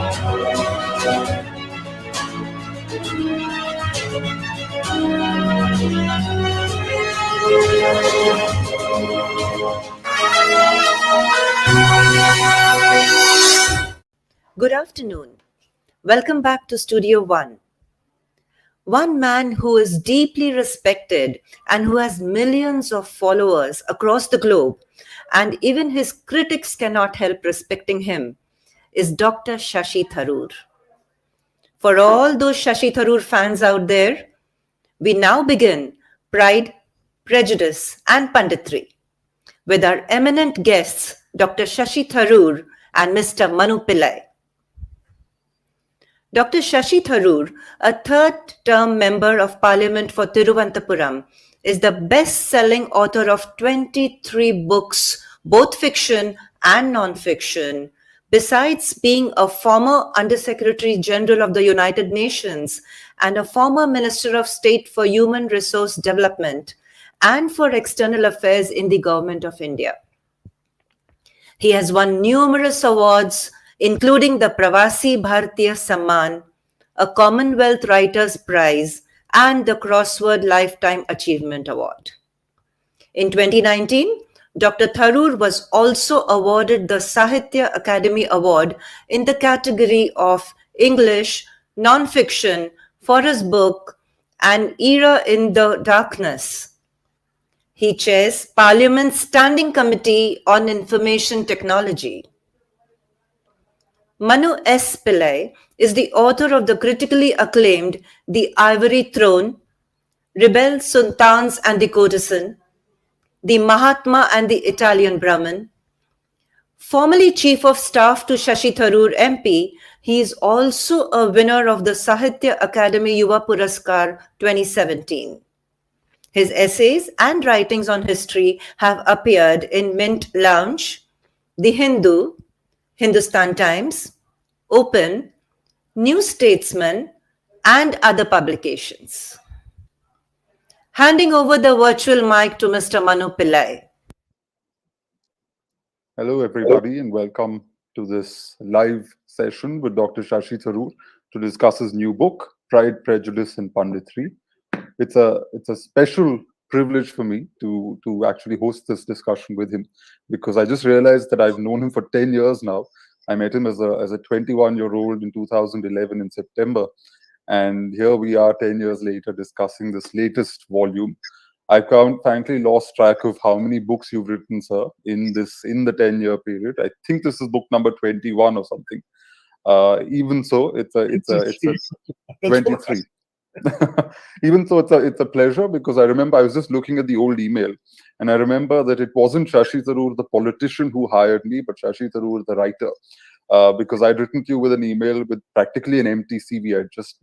Good afternoon. Welcome back to Studio One. One man who is deeply respected and who has millions of followers across the globe, and even his critics cannot help respecting him, is Dr. Shashi Tharoor. For all those Shashi Tharoor fans out there, we now begin Pride, Prejudice, and Punditry with our eminent guests, Dr. Shashi Tharoor and Mr. Manu Pillai. Dr. Shashi Tharoor, a third-term member of Parliament for Thiruvananthapuram, is the best-selling author of 23 books, both fiction and non-fiction, besides being a former Under-Secretary General of the United Nations and a former Minister of State for Human Resource Development and for External Affairs in the Government of India. He has won numerous awards, including the Pravasi Bharatiya Samman, a Commonwealth Writers' Prize, and the Crossword Lifetime Achievement Award. In 2019, Dr. Tharoor was also awarded the Sahitya Academy Award in the category of English non-fiction for his book An Era in the Darkness. He chairs Parliament's Standing Committee on Information Technology. Manu S. Pillai is the author of the critically acclaimed The Ivory Throne, Rebel Sultans and the Courtesan, The Mahatma and the Italian Brahmin. Formerly Chief of Staff to Shashi Tharoor MP, he is also a winner of the Sahitya Akademi Yuva Puraskar 2017. His essays and writings on history have appeared in Mint Lounge, The Hindu, Hindustan Times, Open, New Statesman, and other publications. Handing over the virtual mic to Mr. Manu Pillai. Hello, everybody, and welcome to this live session with Dr. Shashi Tharoor to discuss his new book, Pride, Prejudice, and Punditry. It's a special privilege for me to actually host this discussion with him, because I just realized that I've known him for 10 years now. I met him as a 21-year-old in 2011 in September, and here we are 10 years later discussing this latest volume. I've frankly lost track of how many books you've written, sir, in the 10-year period. I think this is book number 21 or something. Even so, it's a 23. Even so, it's a pleasure, because I remember I was just looking at the old email, and I remember that it wasn't Shashi Tharoor, the politician, who hired me, but Shashi Tharoor, the writer, because I'd written to you with an email with practically an empty CV. I'd just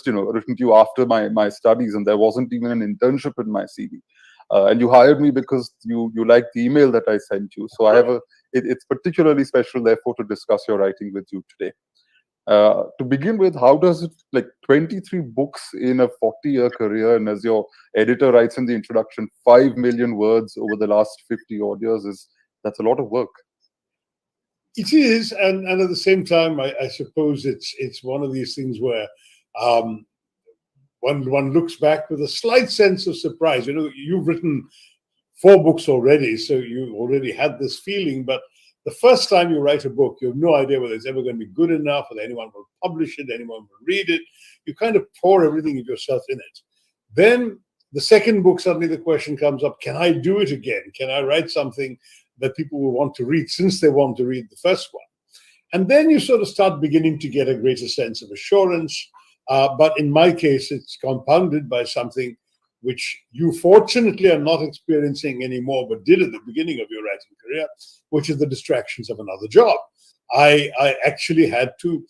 written to you after my studies, and there wasn't even an internship in my CV. And you hired me because you liked the email that I sent you. So it's particularly special, therefore, to discuss your writing with you today. To begin with, how does it, 23 books in a 40-year career, and as your editor writes in the introduction, 5 million words over the last 50 odd years, that's a lot of work. It is, and at the same time, I suppose it's one of these things where one looks back with a slight sense of surprise. You've written 4 books already, so you already had this feeling, but the first time you write a book, you have no idea whether it's ever going to be good enough, whether anyone will publish it, anyone will read it. You kind of pour everything of yourself in it. Then the second book, suddenly the question comes up, can I do it again? Can I write something that people will want to read since they want to read the first one? And then you sort of start beginning to get a greater sense of assurance. But in my case, it's compounded by something which you fortunately are not experiencing anymore, but did at the beginning of your writing career, which is the distractions of another job. I actually had to,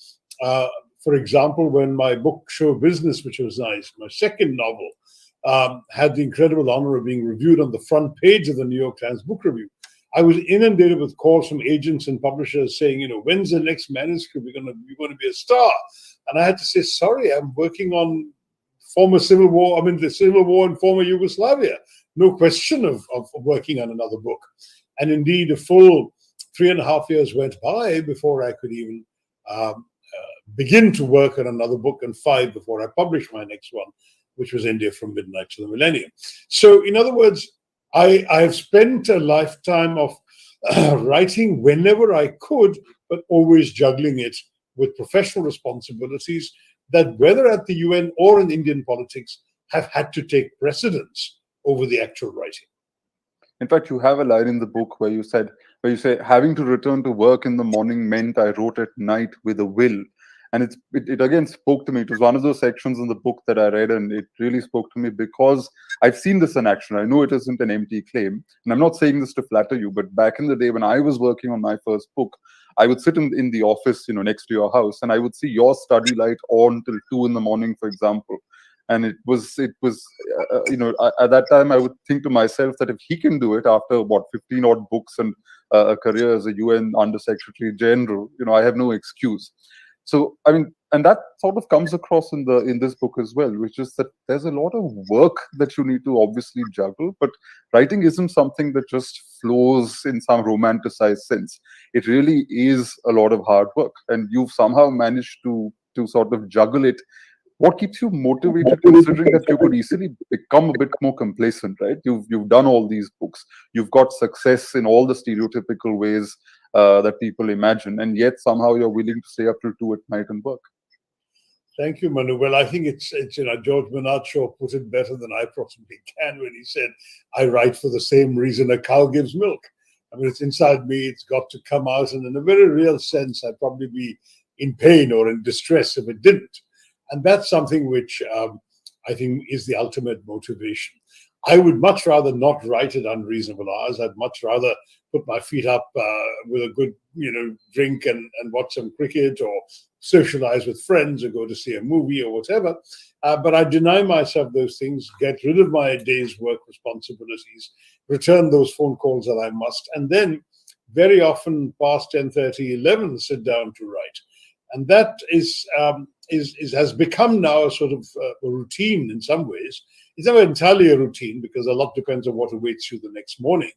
for example, when my book Show Business, which was nice, my second novel, had the incredible honor of being reviewed on the front page of the New York Times Book Review, I was inundated with calls from agents and publishers saying, when's the next manuscript? You're going to be a star. And I had to say, sorry, I'm working on the Civil War in former Yugoslavia. No question of working on another book. And indeed, a full 3.5 years went by before I could even begin to work on another book, and 5 before I published my next one, which was India from Midnight to the Millennium. So, in other words, I have spent a lifetime of writing whenever I could, but always juggling it with professional responsibilities that, whether at the UN or in Indian politics, have had to take precedence over the actual writing. In fact, you have a line in the book where you say, having to return to work in the morning meant I wrote at night with a will. And it again spoke to me. It was one of those sections in the book that I read, and it really spoke to me because I've seen this in action. I know it isn't an empty claim. And I'm not saying this to flatter you, but back in the day when I was working on my first book, I would sit in the office, next to your house, and I would see your study light on till 2 in the morning, for example. And at that time, I would think to myself that if he can do it after 15 odd books and a career as a UN Under Secretary General, I have no excuse. So, and that sort of comes across in this book as well, which is that there's a lot of work that you need to obviously juggle, but writing isn't something that just flows in some romanticized sense. It really is a lot of hard work, and you've somehow managed to sort of juggle it. What keeps you motivated, considering that you could easily become a bit more complacent, right? You've done all these books, you've got success in all the stereotypical ways that people imagine, and yet somehow you're willing to stay up till 2 at night and work. Thank you, Manu. Well, I think it's George Bernard Shaw put it better than I possibly can when he said, "I write for the same reason a cow gives milk." I mean, it's inside me; it's got to come out, and in a very real sense, I'd probably be in pain or in distress if it didn't. And that's something which I think is the ultimate motivation. I would much rather not write at unreasonable hours. I'd much rather put my feet up with a good, drink and watch some cricket, or socialize with friends, or go to see a movie or whatever. But I deny myself those things, get rid of my day's work responsibilities, return those phone calls that I must, and then very often past 10:30, 11, sit down to write. And that has become now a sort of a routine in some ways. It's never entirely a routine, because a lot depends on what awaits you the next morning,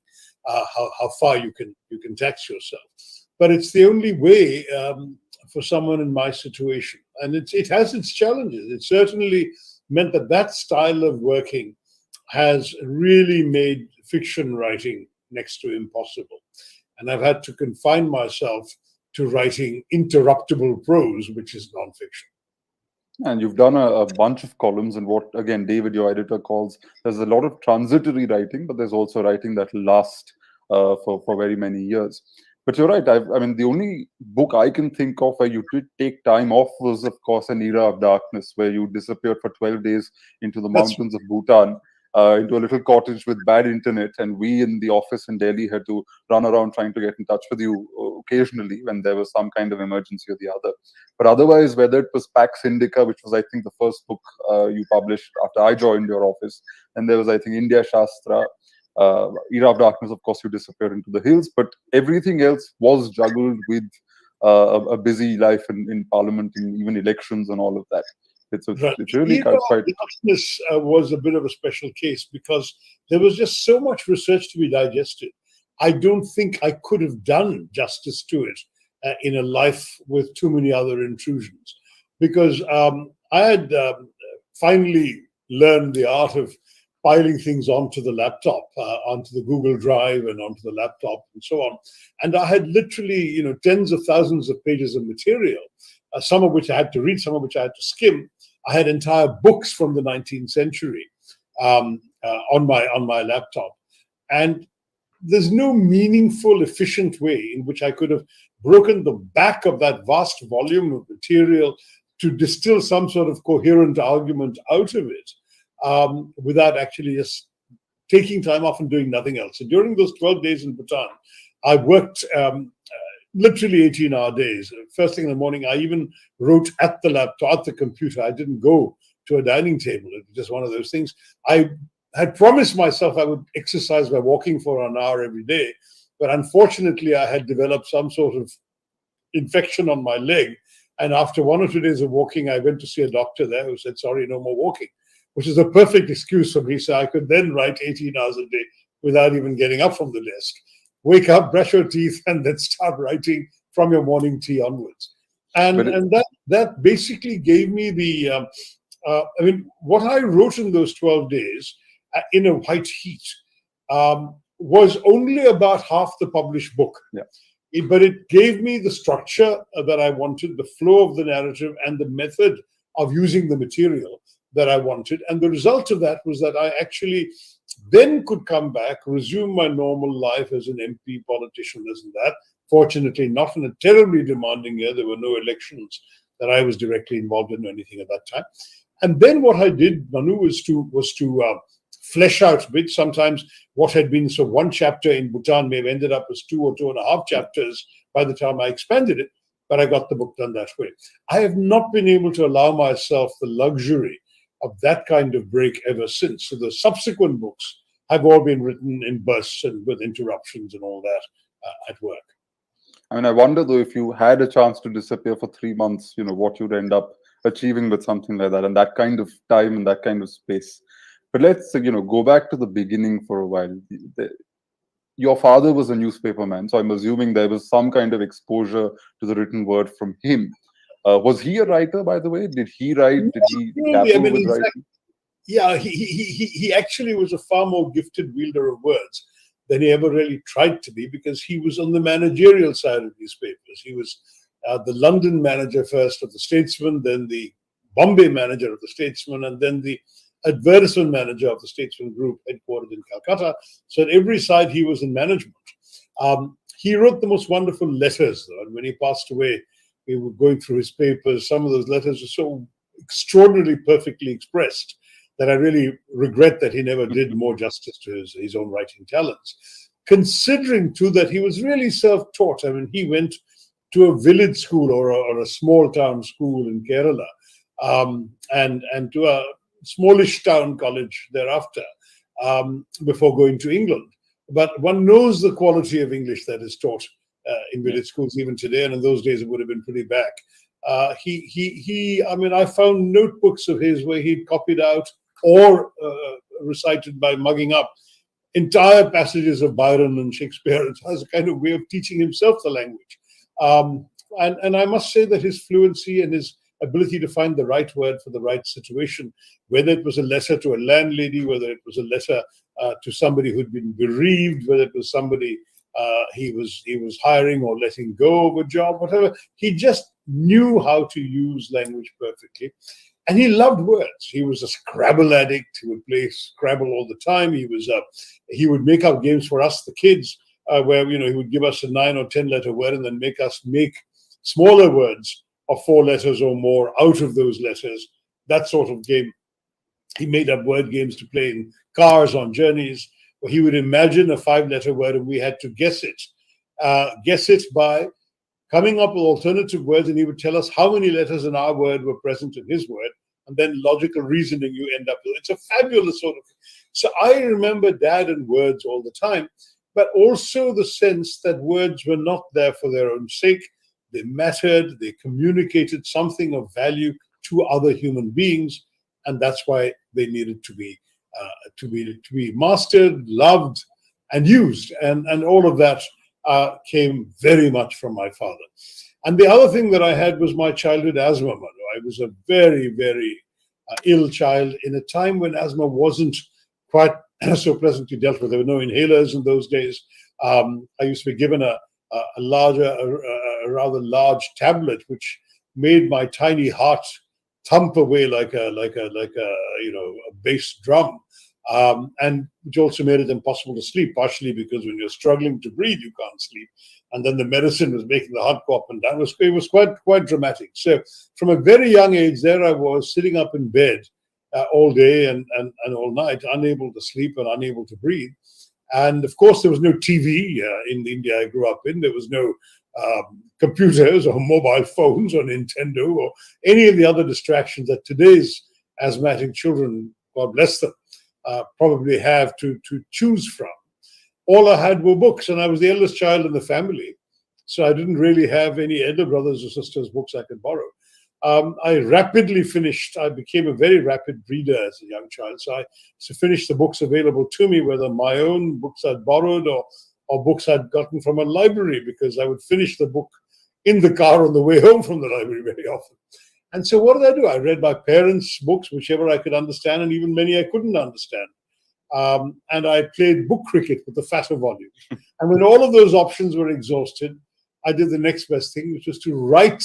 how far you can tax yourself. But it's the only way for someone in my situation, and it has its challenges. It certainly meant that style of working has really made fiction writing next to impossible, and I've had to confine myself to writing interruptible prose, which is nonfiction. And you've done a bunch of columns, and what, again, David, your editor, calls, there's a lot of transitory writing, but there's also writing that will last for very many years. But you're right. The only book I can think of where you did take time off was, of course, An Era of Darkness, where you disappeared for 12 days into the mountains of Bhutan, into a little cottage with bad internet, and we in the office in Delhi had to run around trying to get in touch with you occasionally when there was some kind of emergency or the other. But otherwise, whether it was Pax Indica, which was, I think, the first book you published after I joined your office, and there was, I think, India Shastra, Era of Darkness, of course, you disappeared into the hills, but everything else was juggled with a busy life in Parliament and even elections and all of that. It's really quite. Darkness was a bit of a special case, because there was just so much research to be digested. I don't think I could have done justice to it in a life with too many other intrusions, because I had finally learned the art of piling things onto the laptop, onto the Google Drive and onto the laptop and so on. And I had literally, tens of thousands of pages of material, some of which I had to read, some of which I had to skim. I had entire books from the 19th century on my laptop. And there's no meaningful, efficient way in which I could have broken the back of that vast volume of material to distill some sort of coherent argument out of it, without actually just taking time off and doing nothing else. So during those 12 days in Bhutan, I worked literally 18-hour days. First thing in the morning, I even wrote at the laptop, at the computer. I didn't go to a dining table. It was just one of those things. I had promised myself I would exercise by walking for an hour every day, but unfortunately, I had developed some sort of infection on my leg. And after 1 or 2 days of walking, I went to see a doctor there who said, "Sorry, no more walking," which is a perfect excuse for me. So I could then write 18 hours a day without even getting up from the desk. Wake up, brush your teeth, and then start writing from your morning tea onwards. And But and that basically gave me the I mean, what I wrote in those 12 days in a white heat was only about half the published book. Yeah. But it gave me the structure that I wanted, the flow of the narrative, and the method of using the material that I wanted. And the result of that was that I actually then could come back, resume my normal life as an MP, politician, this and that. Fortunately, not in a terribly demanding year. There were no elections that I was directly involved in or anything at that time. And then what I did, Manu, was to flesh out bits. Sometimes what had been one chapter in Bhutan may have ended up as 2 or 2.5 chapters by the time I expanded it, but I got the book done that way. I have not been able to allow myself the luxury of that kind of break ever since. So the subsequent books have all been written in bursts and with interruptions and all that at work. I mean, I wonder though, if you had a chance to disappear for 3 months, what you'd end up achieving with something like that, and that kind of time and that kind of space. But let's go back to the beginning for a while. Your father was a newspaperman, so I'm assuming there was some kind of exposure to the written word from him. Was he a writer, by the way? Did he write? Did he Really, dabble with writing? Yeah, he actually was a far more gifted wielder of words than he ever really tried to be, because he was on the managerial side of newspapers. He was the London manager first of the Statesman, then the Bombay manager of the Statesman, and then the advertisement manager of the Statesman Group, headquartered in Calcutta. So at every side he was in management. He wrote the most wonderful letters, though, and when he passed away, we were going through his papers. Some of those letters were so extraordinarily perfectly expressed that I really regret that he never did more justice to his own writing talents. Considering, too, that he was really self-taught. I mean, he went to a village school or a small town school in Kerala, and to a smallish town college thereafter, before going to England. But one knows the quality of English that is taught in village schools even today, and in those days it would have been pretty back. I mean, I found notebooks of his where he'd copied out or recited by mugging up entire passages of Byron and Shakespeare as a kind of way of teaching himself the language. And I must say that his fluency and his ability to find the right word for the right situation, whether it was a letter to a landlady, whether it was a letter to somebody who'd been bereaved, whether it was somebody he was hiring or letting go of a job, whatever, he just knew how to use language perfectly. And he loved words. He was a Scrabble addict. He would play Scrabble all the time. He would make up games for us, the kids, where he would give us a 9 or 10 letter word and then make us make smaller words of 4 letters or more out of those letters. That sort of game. He made up word games to play in cars on journeys, where he would imagine a 5-letter word and we had to guess it. Guess it by coming up with alternative words, and he would tell us how many letters in our word were present in his word, and then logical reasoning you end up with. It's a fabulous sort of thing. So I remember Dad and words all the time, but also the sense that words were not there for their own sake. They mattered, they communicated something of value to other human beings, and that's why they needed to be mastered, loved, and used. And all of that came very much from my father. And the other thing that I had was my childhood asthma. I was a very, very ill child in a time when asthma wasn't quite so pleasantly dealt with. There were no inhalers in those days. I used to be given a rather large tablet, which made my tiny heart thump away like a bass drum. And which also made it impossible to sleep, partially because when you're struggling to breathe, you can't sleep. And then the medicine was making the heart go up and down. It was quite dramatic. So from a very young age, there I was sitting up in bed all day and all night, unable to sleep and unable to breathe. And of course, there was no TV in the India I grew up in. There was no computers or mobile phones or Nintendo or any of the other distractions that today's asthmatic children, God bless them, probably have to choose from. All I had were books, and I was the eldest child in the family. So I didn't really have any elder brothers or sisters' books I could borrow. I rapidly finished. I became a very rapid reader as a young child. So I finished the books available to me, whether my own books I'd borrowed or books I'd gotten from a library, because I would finish the book in the car on the way home from the library very often. And so what did I do? I read my parents' books, whichever I could understand, and even many I couldn't understand. And I played book cricket with the fatter volumes. And when all of those options were exhausted, I did the next best thing, which was to write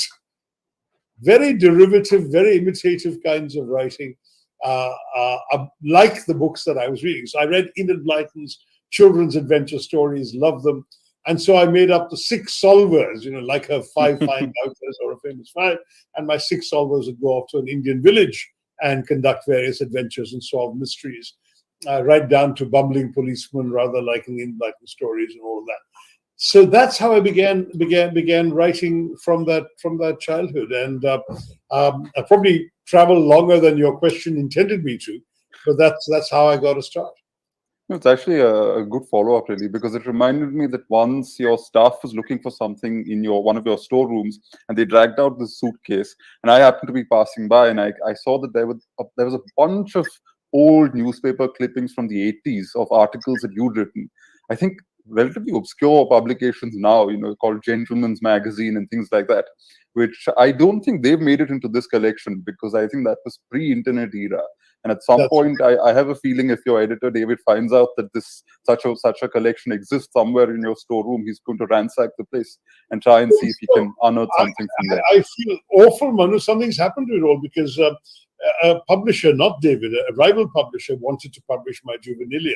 very derivative, very imitative kinds of writing, like the books that I was reading. So I read Enid Blyton's children's adventure stories, loved them. And so I made up the 6 solvers, like her 5 fine doubters or a famous 5. And my 6 solvers would go off to an Indian village and conduct various adventures and solve mysteries, right down to bumbling policemen, rather like in Enid Blyton stories and all of that. So that's how I began writing from that childhood. And I probably traveled longer than your question intended me to, but that's how I got a start. It's actually a good follow-up, really, because it reminded me that once your staff was looking for something in one of your storerooms, and they dragged out this suitcase, and I happened to be passing by, and I saw that there was a bunch of old newspaper clippings from the 80s of articles that you'd written. I think relatively obscure publications now, called Gentleman's Magazine and things like that, which I don't think they've made it into this collection, because I think that was pre-internet era. And at some point, I have a feeling if your editor, David, finds out that such a collection exists somewhere in your storeroom, he's going to ransack the place and try and see if he can unearth something from there. I feel awful, Manu. Something's happened to it all, because a publisher, not David, a rival publisher, wanted to publish my juvenilia.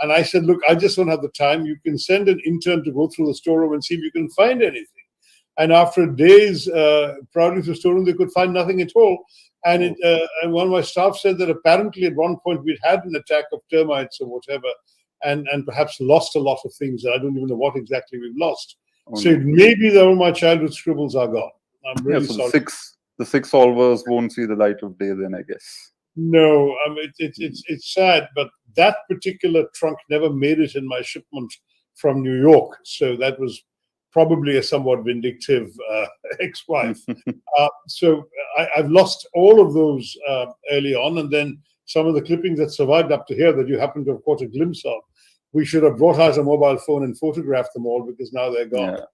And I said, look, I just don't have the time. You can send an intern to go through the storeroom and see if you can find anything. And after days prowling through the storeroom, they could find nothing at all. And one of my staff said that apparently at one point we'd had an attack of termites or whatever, and perhaps lost a lot of things. I don't even know what exactly we've lost. So it may be that all my childhood scribbles are gone. I'm really sorry. The 6 solvers won't see the light of day then, I guess. No, it's sad, but that particular trunk never made it in my shipment from New York. So that was probably a somewhat vindictive ex-wife. So I've lost all of those early on, and then some of the clippings that survived up to here that you happen to have caught a glimpse of. We should have brought out a mobile phone and photographed them all, because now they're gone. Yeah.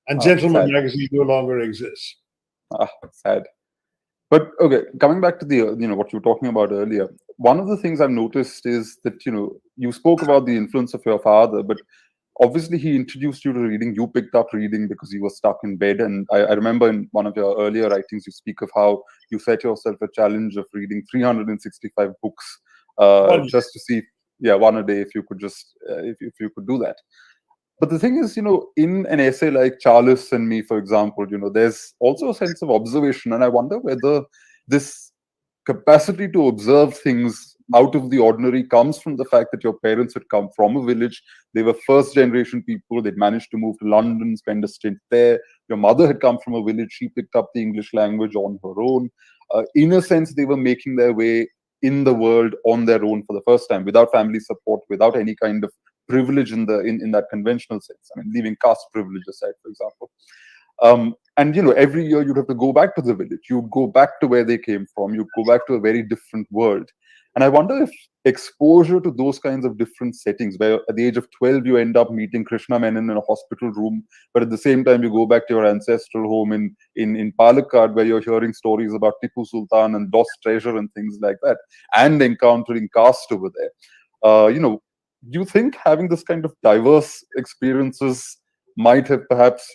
And Gentleman Magazine no longer exists. Sad. But okay, coming back to the what you were talking about earlier, one of the things I've noticed is that you spoke about the influence of your father, but obviously he introduced you to reading. You picked up reading because you were stuck in bed, and I remember in one of your earlier writings you speak of how you set yourself a challenge of reading 365 books just to see, one a day, if you could just if you could do that. But the thing is, in an essay like Charles and Me, for example, there's also a sense of observation. And I wonder whether this capacity to observe things out of the ordinary comes from the fact that your parents had come from a village. They were first-generation people. They'd managed to move to London, spend a stint there. Your mother had come from a village. She picked up the English language on her own. In a sense, they were making their way in the world on their own for the first time, without family support, without any kind of privilege in that conventional sense. I mean, leaving caste privilege aside, for example. And every year you'd have to go back to the village. You'd go back to where they came from. You'd go back to a very different world. And I wonder if exposure to those kinds of different settings, where at the age of 12 you end up meeting Krishna Menon in a hospital room, but at the same time you go back to your ancestral home in Palakkad, where you're hearing stories about Tipu Sultan and lost treasure and things like that, and encountering caste over there. Do you think having this kind of diverse experiences might have perhaps,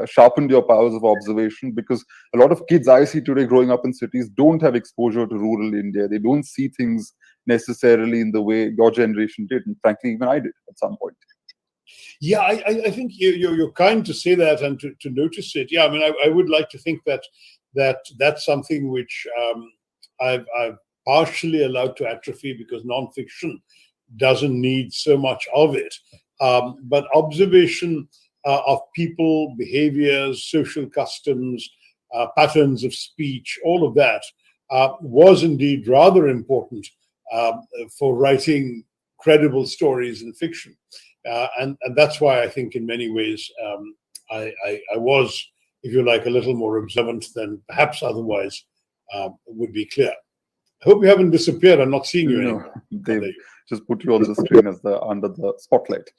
sharpened your powers of observation? Because a lot of kids I see today growing up in cities don't have exposure to rural India. They don't see things necessarily in the way your generation did. And frankly, even I did at some point. Yeah, I think you're kind to say that and to notice it. Yeah, I mean, I would like to think that's something which I've partially allowed to atrophy, because nonfiction doesn't need so much of it. But observation of people, behaviors, social customs, patterns of speech, all of that was indeed rather important for writing credible stories in fiction. And that's why I think in many ways I was, if you like, a little more observant than perhaps otherwise would be clear. I hope you haven't disappeared. I'm not seeing you anymore. They just put you on the screen as under the spotlight.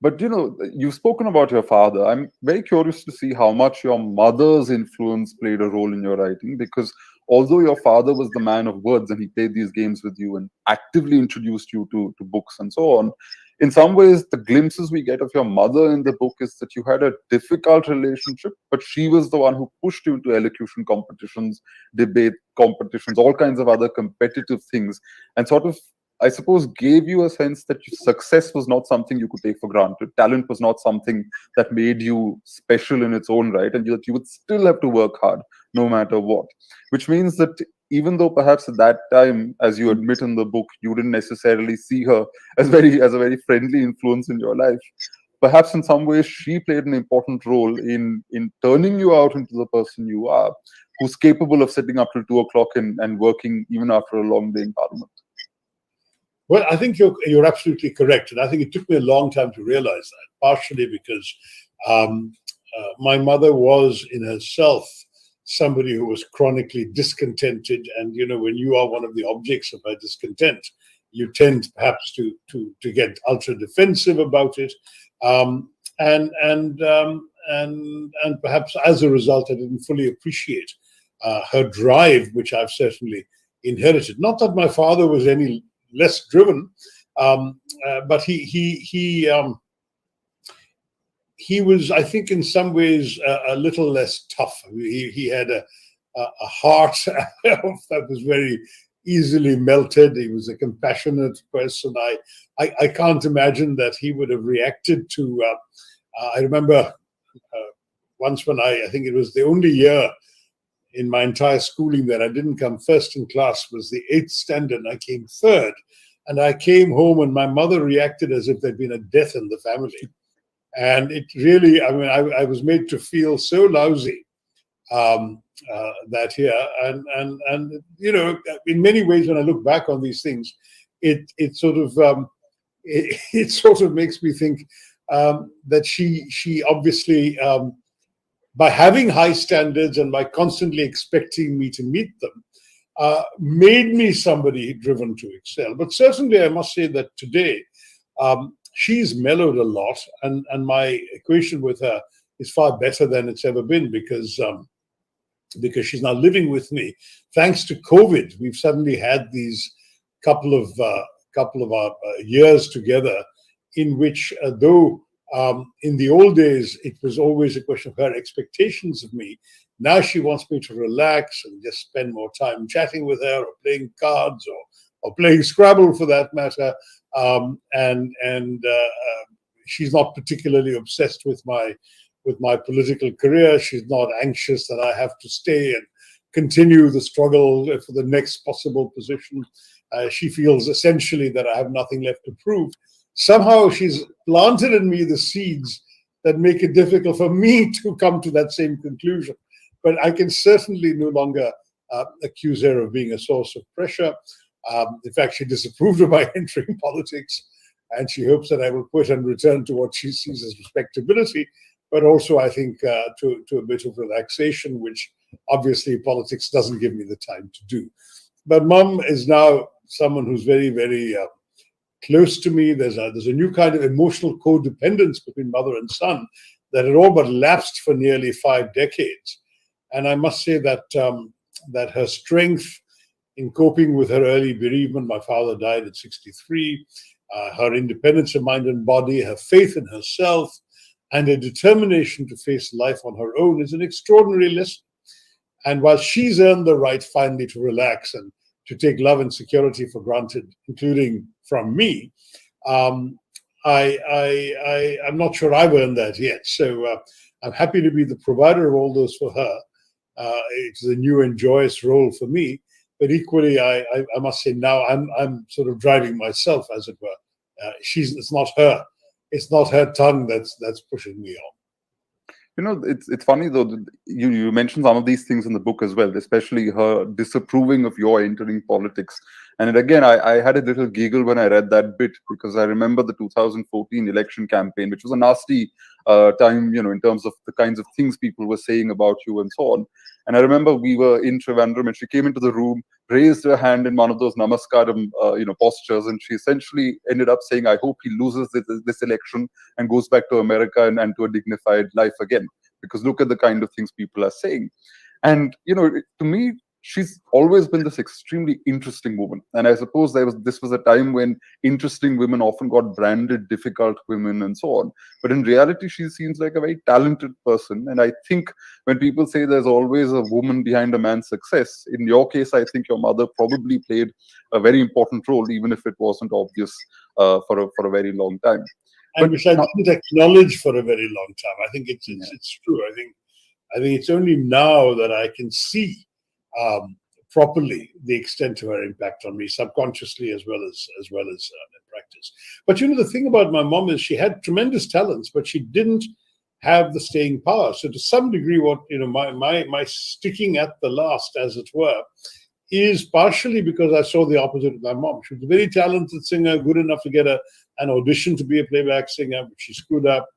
But you've spoken about your father. I'm very curious to see how much your mother's influence played a role in your writing, because although your father was the man of words and he played these games with you and actively introduced you to books and so on, in some ways, the glimpses we get of your mother in the book is that you had a difficult relationship, but she was the one who pushed you into elocution competitions, debate competitions, all kinds of other competitive things, and sort of, I suppose, gave you a sense that success was not something you could take for granted. Talent was not something that made you special in its own right, and that you would still have to work hard no matter what. Which means that even though perhaps at that time, as you admit in the book, you didn't necessarily see her as a very friendly influence in your life, perhaps in some ways she played an important role in turning you out into the person you are, who's capable of sitting up till 2 o'clock and working even after a long day in Parliament. Well, I think you're absolutely correct, and I think it took me a long time to realize that. Partially because my mother was in herself somebody who was chronically discontented, and when you are one of the objects of her discontent, you tend perhaps to get ultra defensive about it, and perhaps as a result, I didn't fully appreciate her drive, which I've certainly inherited. Not that my father was any less driven, but he was, I think, in some ways a little less tough. He had a heart that was very easily melted. He was a compassionate person. I can't imagine that he would have reacted to. I remember once when I think it was the only year in my entire schooling that I didn't come first in class was the 8th standard. I came third, and I came home and my mother reacted as if there'd been a death in the family. And it really, I mean, I was made to feel so lousy that here. And in many ways, when I look back on these things, it sort of makes me think that she obviously, by having high standards and by constantly expecting me to meet them, made me somebody driven to excel. But certainly I must say that today, she's mellowed a lot, and my equation with her is far better than it's ever been, because she's now living with me. Thanks to COVID, we've suddenly had these couple of years together in which, though in the old days, it was always a question of her expectations of me. Now she wants me to relax and just spend more time chatting with her, or playing cards, or playing Scrabble for that matter. She's not particularly obsessed with my political career. She's not anxious that I have to stay and continue the struggle for the next possible position. She feels essentially that I have nothing left to prove. Somehow she's planted in me the seeds that make it difficult for me to come to that same conclusion. But I can certainly no longer accuse her of being a source of pressure. In fact, she disapproved of my entering politics, and she hopes that I will quit and return to what she sees as respectability, but also, I think, to a bit of relaxation, which obviously politics doesn't give me the time to do. But Mum is now someone who's very, very close to me. There's a new kind of emotional codependence between mother and son that had all but lapsed for nearly 5 decades. And I must say that that her strength in coping with her early bereavement — my father died at 63 — her independence of mind and body, her faith in herself, and a determination to face life on her own is an extraordinary lesson. And while she's earned the right finally to relax and to take love and security for granted, including from me, I'm not sure I've earned that yet. So I'm happy to be the provider of all those for her. It's a new and joyous role for me. But equally, I must say now I'm sort of driving myself, as it were. It's not her tongue that's pushing me on. It's funny though that you mentioned some of these things in the book as well, especially her disapproving of your entering politics. And again, I had a little giggle when I read that bit, because I remember the 2014 election campaign, which was a nasty time, in terms of the kinds of things people were saying about you and so on. And I remember we were in Trivandrum and she came into the room raised her hand in one of those namaskaram, postures, and she essentially ended up saying, "I hope he loses this election and goes back to America and to a dignified life again." Because look at the kind of things people are saying. And to me, she's always been this extremely interesting woman. And I suppose this was a time when interesting women often got branded difficult women and so on. But in reality, she seems like a very talented person. And I think when people say there's always a woman behind a man's success, in your case, I think your mother probably played a very important role, even if it wasn't obvious for a very long time. And which I didn't acknowledge for a very long time. I think it's true. I think it's only now that I can see properly the extent of her impact on me, subconsciously as well as in practice. But the thing about my mom is she had tremendous talents, but she didn't have the staying power. So to some degree, what my sticking at the last, as it were, is partially because I saw the opposite of my mom. She was a very talented singer, good enough to get an audition to be a playback singer, but she screwed up.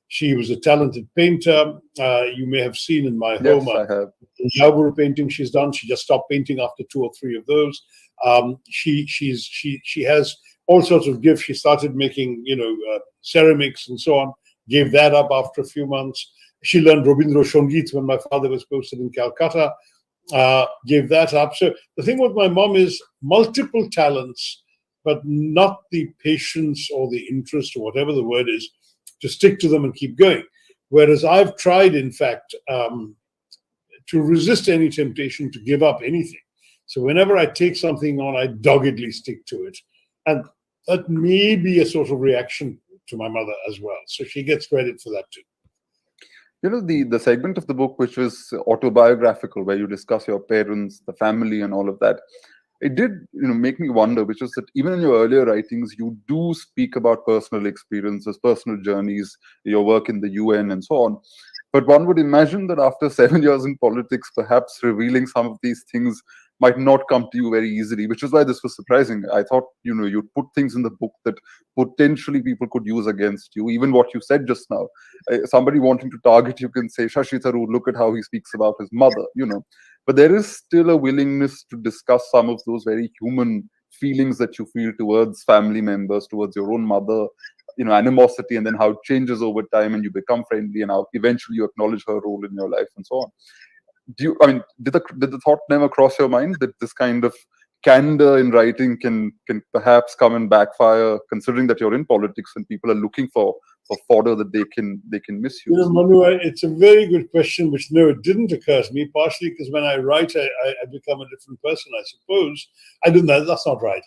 She was a talented painter. You may have seen in my home the Yabur painting she's done. She just stopped painting after 2 or 3 of those. She has all sorts of gifts. She started making ceramics and so on. Gave that up after a few months. She learned Robindra Sangeet when my father was posted in Calcutta. Gave that up. So the thing with my mom is multiple talents, but not the patience or the interest or whatever the word is to stick to them and keep going. Whereas I've tried, in fact, to resist any temptation to give up anything. So whenever I take something on, I doggedly stick to it. And that may be a sort of reaction to my mother as well. So she gets credit for that too. The segment of the book which was autobiographical, where you discuss your parents, the family, and all of that, it did make me wonder, which is that even in your earlier writings, you do speak about personal experiences, personal journeys, your work in the UN, and so on. But one would imagine that after 7 years in politics, perhaps revealing some of these things might not come to you very easily, which is why this was surprising. I thought, you'd put things in the book that potentially people could use against you. Even what you said just now, somebody wanting to target you can say, Shashi Tharoor, look at how he speaks about his mother, But there is still a willingness to discuss some of those very human feelings that you feel towards family members, towards your own mother, animosity, and then how it changes over time and you become friendly and how eventually you acknowledge her role in your life and so on. Did the thought never cross your mind that this kind of candor in writing can perhaps come and backfire, considering that you're in politics and people are looking for fodder that they can misuse? Manu, it's a very good question, which it didn't occur to me, partially because when I write, I become a different person, I suppose. I don't know, that's not right.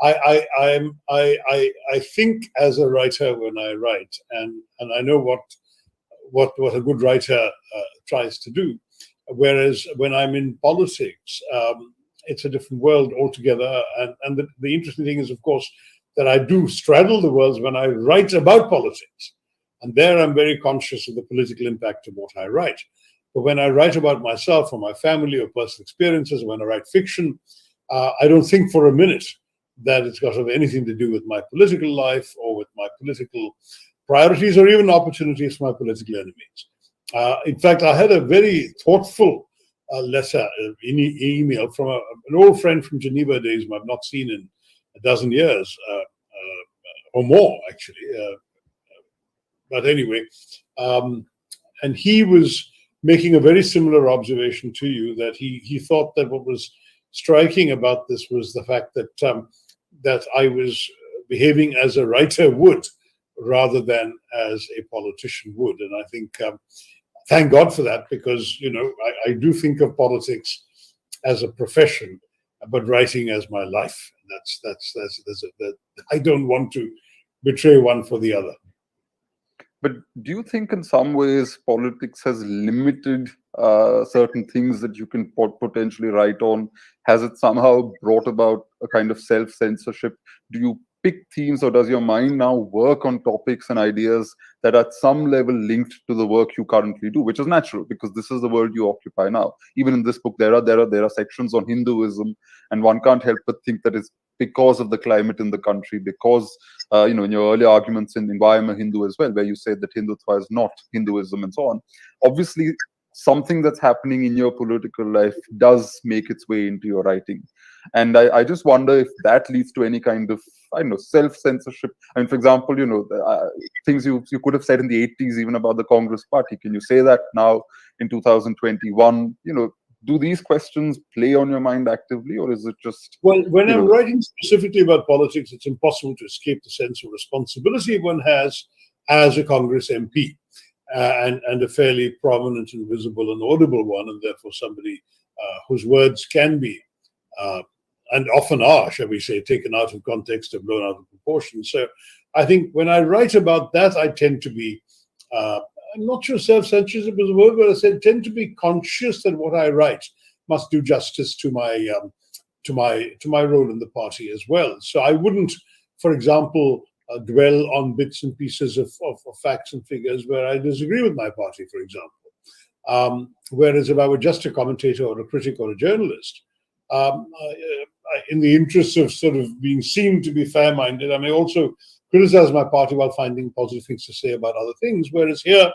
I think as a writer when I write, and I know what a good writer tries to do. Whereas when I'm in politics, it's a different world altogether. And the interesting thing is, of course, that I do straddle the worlds when I write about politics. And there I'm very conscious of the political impact of what I write. But when I write about myself or my family or personal experiences, when I write fiction, I don't think for a minute that it's got to have anything to do with my political life or with my political priorities or even opportunities for my political enemies. In fact, I had a very thoughtful letter, email from an old friend from Geneva days whom I've not seen in a dozen years or more, actually. But anyway, and he was making a very similar observation to you, that he thought that what was striking about this was the fact that that I was behaving as a writer would rather than as a politician would. And I think, thank God for that, because, I do think of politics as a profession, but writing as my life. I don't want to betray one for the other. But do you think in some ways politics has limited certain things that you can potentially write on? Has it somehow brought about a kind of self-censorship? Do you pick themes, or does your mind now work on topics and ideas that are at some level linked to the work you currently do, which is natural because this is the world you occupy now? Even in this book, there are sections on Hinduism, and one can't help but think that it's because of the climate in the country, because in your earlier arguments in Why I'm a Hindu as well, where you said that Hindutva is not Hinduism and so on. Obviously, something that's happening in your political life does make its way into your writing. And I just wonder if that leads to any kind of, I don't know, self-censorship. I mean, for example, things you could have said in the 80s even about the Congress party. Can you say that now in 2021? Do these questions play on your mind actively, or is it just... Well, when you I'm know, writing specifically about politics, it's impossible to escape the sense of responsibility one has as a Congress MP, and a fairly prominent and visible and audible one, and therefore somebody whose words can be, and often are, shall we say, taken out of context or blown out of proportion. So I think when I write about that, I tend to be, I'm not sure self-censorship is a word, but I said tend to be conscious that what I write must do justice to my role in the party as well. So I wouldn't, for example, dwell on bits and pieces of facts and figures where I disagree with my party, for example. Whereas if I were just a commentator or a critic or a journalist, in the interest of sort of being seen to be fair-minded, I may also criticize my party while finding positive things to say about other things. Whereas here,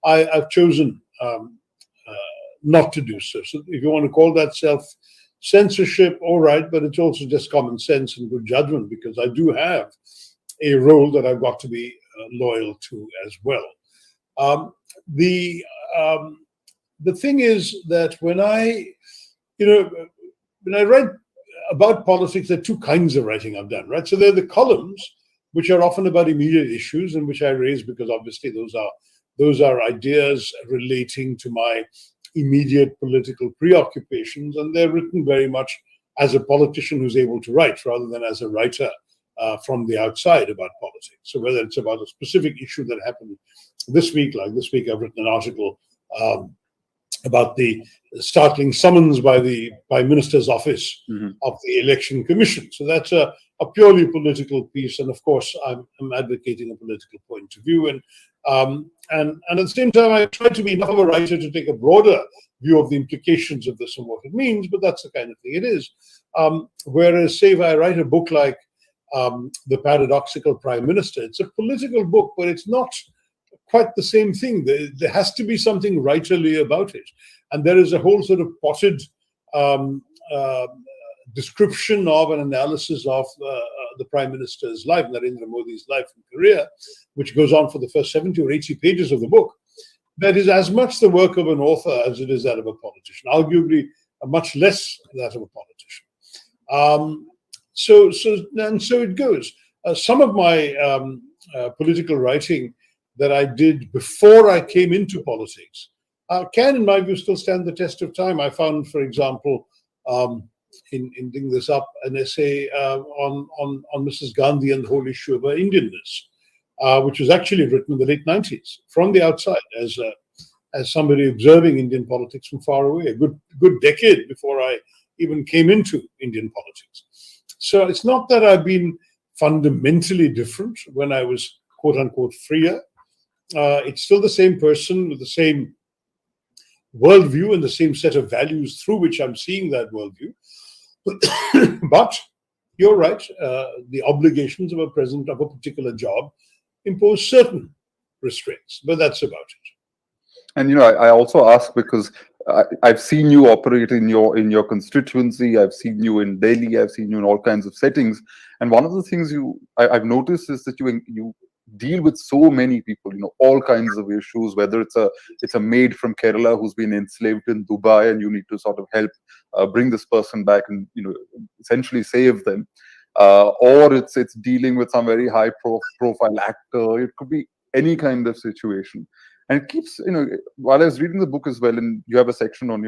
I've chosen not to do so. So if you want to call that self-censorship, all right, but it's also just common sense and good judgment, because I do have a role that I've got to be loyal to as well. The thing is that when I write about politics, there are two kinds of writing I've done, right? So there are the columns, which are often about immediate issues, and which I raise because obviously those are ideas relating to my immediate political preoccupations, and they're written very much as a politician who's able to write, rather than as a writer from the outside about politics. So whether it's about a specific issue that happened this week, like this week, I've written an article about the startling summons by the Prime Minister's office of the Election Commission. So that's a purely political piece, and of course, I'm advocating a political point of view, and at the same time, I try to be enough of a writer to take a broader view of the implications of this and what it means. But that's the kind of thing it is. Whereas, say, if I write a book like The Paradoxical Prime Minister, it's a political book, but it's not quite the same thing. There has to be something writerly about it, and there is a whole sort of potted description of an analysis of the Prime Minister's life, Narendra Modi's life and career, which goes on for the first 70 or 80 pages of the book. That is as much the work of an author as it is that of a politician, arguably much less that of a politician. So it goes. Some of my political writing that I did before I came into politics can, in my view, still stand the test of time. I found, for example, in digging this up, an essay on Mrs. Gandhi and the whole issue of her Indianness, which was actually written in the late 90s from the outside as somebody observing Indian politics from far away, a good decade before I even came into Indian politics. So it's not that I've been fundamentally different when I was quote unquote freer. It's still the same person with the same worldview and the same set of values through which I'm seeing that worldview. But you're right, the obligations of a president of a particular job impose certain restraints, but that's about it. And I also ask because I've seen you operate in your constituency. I've seen you in Delhi. I've seen you in all kinds of settings. And one of the things I've noticed is that you deal with so many people, all kinds of issues. Whether it's a maid from Kerala who's been enslaved in Dubai, and you need to sort of help bring this person back and essentially save them, or it's dealing with some very high profile actor. It could be any kind of situation. And it keeps, while I was reading the book as well, and you have a section on,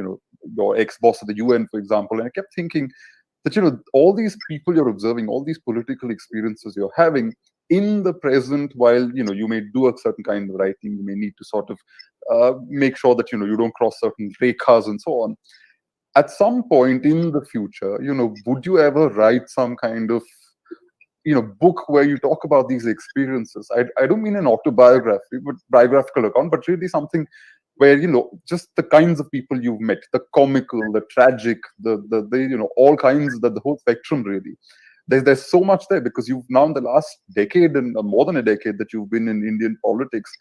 your ex-boss at the UN, for example, and I kept thinking that, all these people you're observing, all these political experiences you're having in the present, while, you may do a certain kind of writing, you may need to sort of make sure that, you don't cross certain rekhas and so on. At some point in the future, would you ever write some kind of book where you talk about these experiences? I don't mean an autobiography, but biographical account, but really something where just the kinds of people you've met, the comical, the tragic, the all kinds, the whole spectrum really. There's so much there, because you've now in the last decade and more than a decade that you've been in Indian politics,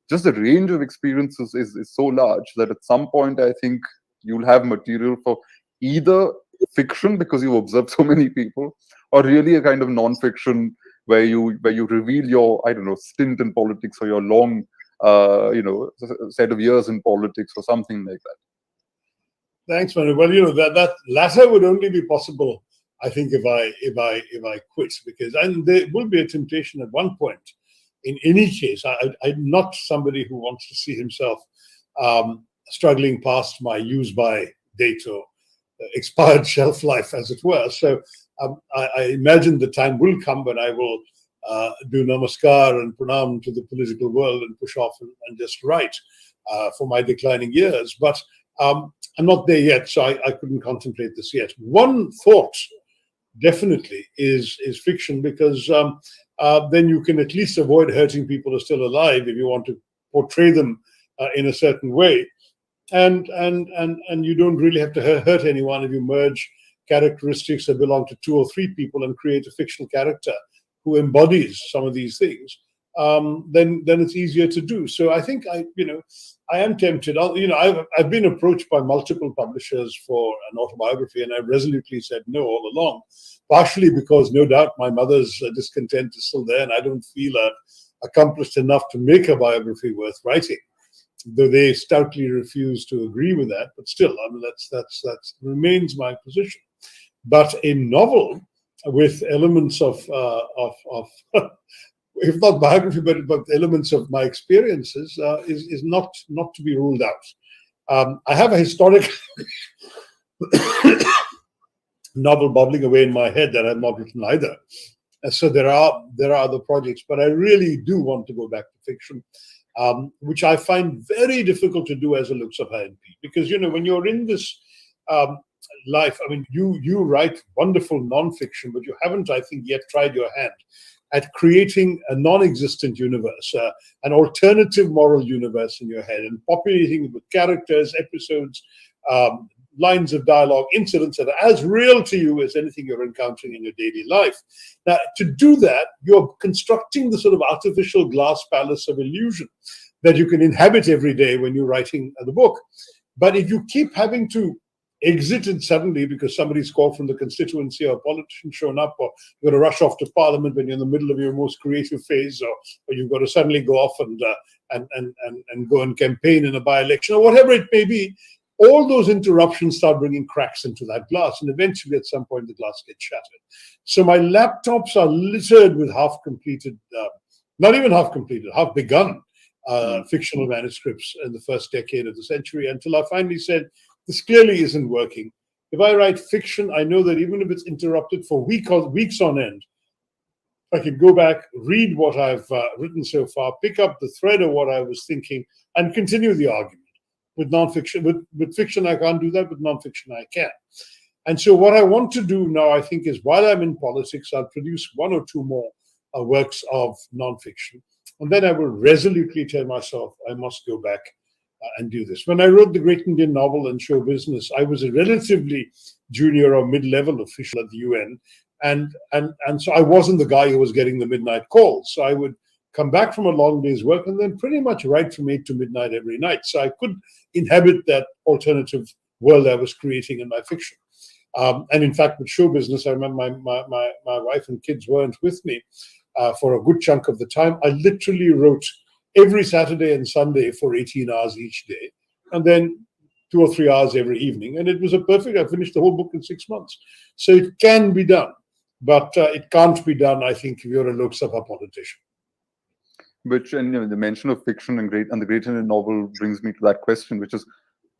just the range of experiences is so large that at some point I think you'll have material for either fiction because you observe so many people, or really a kind of non-fiction where you reveal your, I don't know, stint in politics, or your long set of years in politics, or something like that. Thanks, Manu. Well, that latter would only be possible, I think, if I quit, because there will be a temptation at one point. In any case, I'm not somebody who wants to see himself struggling past my use-by date or expired shelf life, as it were. So I imagine the time will come when I will do namaskar and pranam to the political world and push off and just write for my declining years. But I'm not there yet, so I couldn't contemplate this yet. One thought definitely is fiction, because then you can at least avoid hurting people who are still alive if you want to portray them in a certain way. And you don't really have to hurt anyone if you merge characteristics that belong to 2 or 3 people and create a fictional character who embodies some of these things. Then it's easier to do. So I think I am tempted. I've been approached by multiple publishers for an autobiography, and I've resolutely said no all along. Partially because, no doubt, my mother's discontent is still there, and I don't feel accomplished enough to make a biography worth writing. Though they stoutly refuse to agree with that, but still, I mean, that remains my position. But a novel with elements of if not biography, but elements of my experiences is not to be ruled out. I have a historic novel bubbling away in my head that I've not written either. And so there are other projects, but I really do want to go back to fiction, which I find very difficult to do as a looks of INP, because when you're in this life, I mean, you write wonderful non-fiction, but you haven't, I think, yet tried your hand at creating a non-existent universe, an alternative moral universe in your head, and populating it with characters, episodes, lines of dialogue, incidents that are as real to you as anything you're encountering in your daily life. Now, to do that, you're constructing the sort of artificial glass palace of illusion that you can inhabit every day when you're writing the book. But if you keep having to exit it suddenly because somebody's called from the constituency, or a politician shown up, or you've got to rush off to Parliament when you're in the middle of your most creative phase, or you've got to suddenly go off and go and campaign in a by-election, or whatever it may be, all those interruptions start bringing cracks into that glass, and eventually at some point the glass gets shattered. So my laptops are littered with half-completed, not even half-completed, half-begun fictional manuscripts in the first decade of the century, until I finally said, this clearly isn't working. If I write fiction, I know that even if it's interrupted for weeks on end, I can go back, read what I've written so far, pick up the thread of what I was thinking, and continue the argument. With nonfiction, with fiction, I can't do that. With nonfiction, I can. And so what I want to do now, I think, is while I'm in politics, I'll produce 1 or 2 more works of nonfiction. And then I will resolutely tell myself, I must go back and do this. When I wrote the Great Indian Novel and Show Business, I was a relatively junior or mid-level official at the UN. And so I wasn't the guy who was getting the midnight calls. So I would come back from a long day's work and then pretty much write from 8 to midnight every night. So I could inhabit that alternative world I was creating in my fiction. And in fact, with Show Business, I remember my wife and kids weren't with me for a good chunk of the time. I literally wrote every Saturday and Sunday for 18 hours each day, and then 2 or 3 hours every evening. And it was I finished the whole book in 6 months. So it can be done, but it can't be done, I think, if you're a Lok Sabha politician. Which, and the mention of fiction and the Great Indian Novel brings me to that question, which is,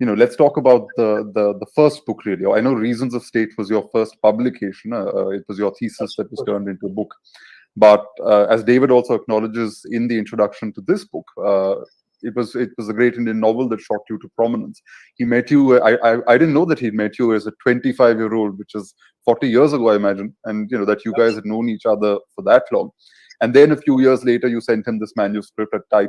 let's talk about the first book, really. I know Reasons of State was your first publication. It was your thesis that was turned into a book. But as David also acknowledges in the introduction to this book, it was a Great Indian Novel that shot you to prominence. He met you. I didn't know that he'd met you as a 25-year-old, which is 40 years ago, I imagine, and that you guys had known each other for that long. And then a few years later, you sent him this manuscript, a